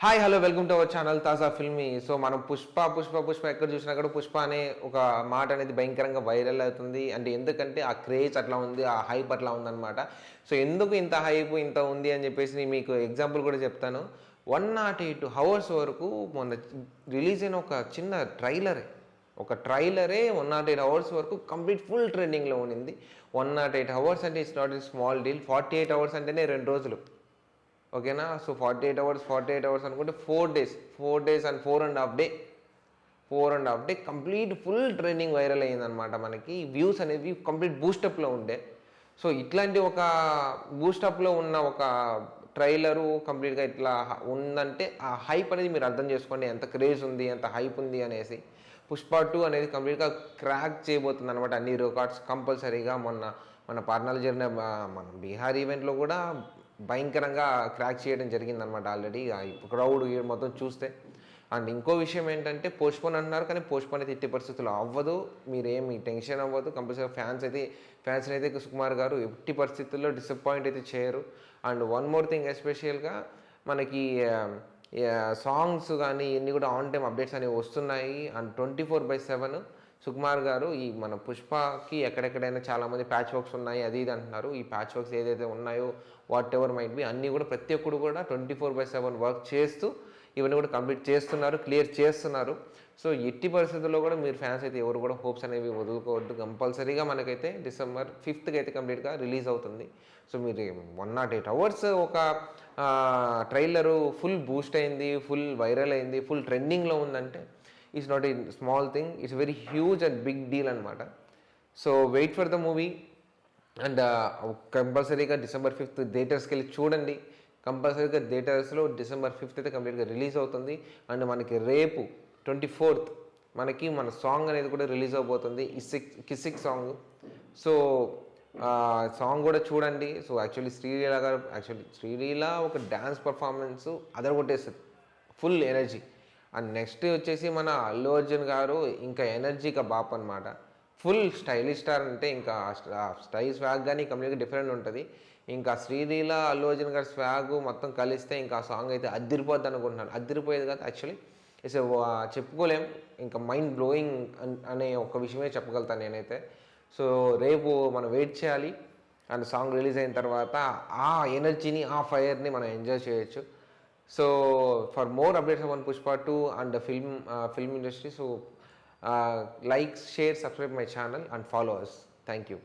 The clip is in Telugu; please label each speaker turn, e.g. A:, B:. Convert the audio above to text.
A: Hi hello welcome to our channel తాజా ఫిల్మీ. సో మనం పుష్ప ఎక్కడ చూసినా కూడా పుష్ప అనే ఒక మాట అనేది భయంకరంగా వైరల్ అవుతుంది. అంటే ఎందుకంటే ఆ క్రేజ్ అట్లా ఉంది, ఆ హైప్ అట్లా ఉందన్నమాట. సో ఎందుకు ఇంత హైప్ ఇంత ఉంది అని చెప్పేసి మీకు ఎగ్జాంపుల్ కూడా చెప్తాను. 108 అవర్స్ వరకు మొన్న రిలీజ్ అయిన ఒక చిన్న ట్రైలరే 108 అవర్స్ వరకు కంప్లీట్ ఫుల్ ట్రెండింగ్లో ఉండింది. 108 అవర్స్ అంటే it's not is small deal. 48 hours అంటేనే 2 రోజులు, ఓకేనా. సో 48 అవర్స్ అనుకుంటే 4 days and 4.5 day complete full trending viral అయ్యిందనమాట. మనకి వ్యూస్ అనేవి కంప్లీట్ బూస్టప్లో ఉండే. సో ఇట్లాంటి ఒక బూస్టప్లో ఉన్న ఒక ట్రైలరు కంప్లీట్గా ఇట్లా ఉందంటే ఆ హైప్ అనేది మీరు అర్థం చేసుకోండి, ఎంత క్రేజ్ ఉంది, ఎంత హైప్ ఉంది అనేసి. పుష్ప 2 అనేది కంప్లీట్గా క్రాక్ చేయబోతుంది అనమాట, అన్ని రికార్డ్స్ కంపల్సరీగా. మన పాట్నాలో జరిగిన మన బీహార్ ఈవెంట్లో కూడా భయంకరంగా క్రాక్ చేయడం జరిగిందనమాట ఆల్రెడీ క్రౌడ్ మొత్తం చూస్తే. అండ్ ఇంకో విషయం ఏంటంటే పోస్ట్పోన్ అంటున్నారు, కానీ పోస్ట్పోన్ అయితే ఎట్టి పరిస్థితుల్లో అవ్వదు. మీరేమి టెన్షన్ అవ్వదు. కంపల్సరీ ఫ్యాన్స్ని అయితే సుకుమార్ గారు ఎట్టి పరిస్థితుల్లో డిసప్పాయింట్ అయితే చేయరు. అండ్ వన్ మోర్ థింగ్, ఎస్పెషల్గా మనకి సాంగ్స్ కానీ ఇవన్నీ కూడా ఆన్ టైం అప్డేట్స్ అనేవి వస్తున్నాయి. అండ్ 24/7 సుకుమార్ గారు ఈ మన పుష్పకి ఎక్కడెక్కడైనా చాలామంది ప్యాచ్ వర్క్స్ ఉన్నాయి అది ఇది అంటున్నారు. ఈ ప్యాచ్ వర్క్స్ ఏదైతే ఉన్నాయో వాట్ ఎవర్ మైట్ బి అన్నీ కూడా ప్రతి ఒక్కరు కూడా 24/7 వర్క్ చేస్తూ ఇవన్నీ కూడా కంప్లీట్ చేస్తున్నారు, క్లియర్ చేస్తున్నారు. సో ఎట్టి పరిస్థితుల్లో కూడా మీరు ఫ్యాన్స్ అయితే ఎవరు కూడా హోప్స్ అనేవి వదులుకోవద్దు. కంపల్సరీగా మనకైతే December 5th అయితే కంప్లీట్గా రిలీజ్ అవుతుంది. సో మీరు 108 అవర్స్ ఒక ట్రైలరు ఫుల్ బూస్ట్ అయింది, ఫుల్ వైరల్ అయింది, ఫుల్ ట్రెండింగ్లో ఉందంటే is not a small thing, it's very huge and big deal అనమాట. So wait for the movie. And కంపల్సరీగా December 5th థియేటర్స్కి వెళ్ళి చూడండి. కంపల్సరీగా థియేటర్స్లో December 5th అయితే కంప్లీట్గా రిలీజ్ అవుతుంది. అండ్ మనకి రేపు 24th మనకి మన సాంగ్ అనేది కూడా రిలీజ్ అవబోతుంది, కిసిక్ సాంగ్. సో సాంగ్ కూడా చూడండి. సో శ్రీలీల ఒక డ్యాన్స్ పర్ఫార్మెన్స్ అదరగొట్టేస్తుంది, ఫుల్ ఎనర్జీ. అండ్ నెక్స్ట్ వచ్చేసి మన అల్లు అర్జున్ గారు ఇంకా ఎనర్జీగా బాప్ అనమాట. ఫుల్ స్టైలిష్ స్టార్ అంటే ఇంకా స్టైల్ స్వాగ్ కానీ కంప్లీట్గా డిఫరెంట్ ఉంటుంది. ఇంకా శ్రీలీల అల్లు అర్జున్ గారి స్వాగ్ మొత్తం కలిస్తే ఇంకా ఆ సాంగ్ అయితే అదిరిపోద్ది అనుకుంటున్నాను. అదిరిపోయేది కాదు, యాక్చువల్లీ ఇట్స్ చెప్పుకోలేం, ఇంకా మైండ్ బ్లోయింగ్ అనే ఒక విషయమే చెప్పగలుగుతాను నేనైతే. సో రేపు మనం వెయిట్ చేయాలి. అండ్ సాంగ్ రిలీజ్ అయిన తర్వాత ఆ ఎనర్జీని, ఆ ఫైర్ని మనం ఎంజాయ్ చేయొచ్చు. So for more updates on Pushpa 2 and the film industry, so like, share, subscribe my channel and follow us. Thank you.